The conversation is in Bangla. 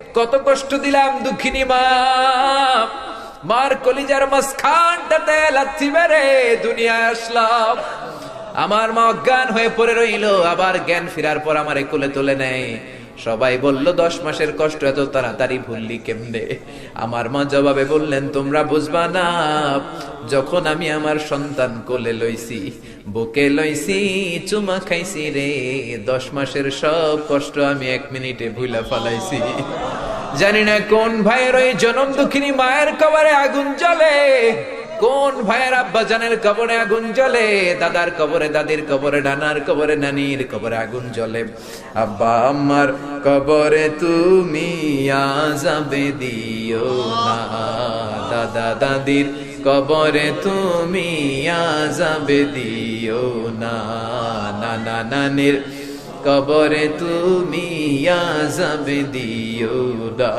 কত কষ্ট দিলাম দুঃখিনী মা, মার কলিজার মাঝখানটাতে লাথি মেরে দুনিয়ায় আসলাম। আমার মা অজ্ঞান হয়ে পড়ে রইল, আবার জ্ঞান ফেরার পর আমারে কোলে তুলে নেয়। সবাই বলল 10 মাসের কষ্ট এত তাড়াতাড়ি ভুললি কেমনে? আমার মা জবাবে বললেন, তোমরা বুঝবা না, যখন আমি আমার সন্তান কোলে লইছি, বুকে লইছি, চুমা খাইছি রে, 10 মাসের সব কষ্ট আমি 1 মিনিটে ভুলা ফালাইছি। জানি না কোন ভাইয়ের ওই জনম দুঃখিনী মায়ের কবরে আগুন জ্বলে, কোন ভাইয়ের আব্বা জানের কবরে আগুন জ্বলে, দাদার কবরে, দাদির কবরে, নানার কবরে, নানির কবরে আগুন জ্বলে। আব্বা আম্মার কবরে তুমি আযাবে দিও না, দাদা দাদির কবরে তুমি আযাবে দিও না, নানা নানির কবরে তুমি আযাবে দিও না।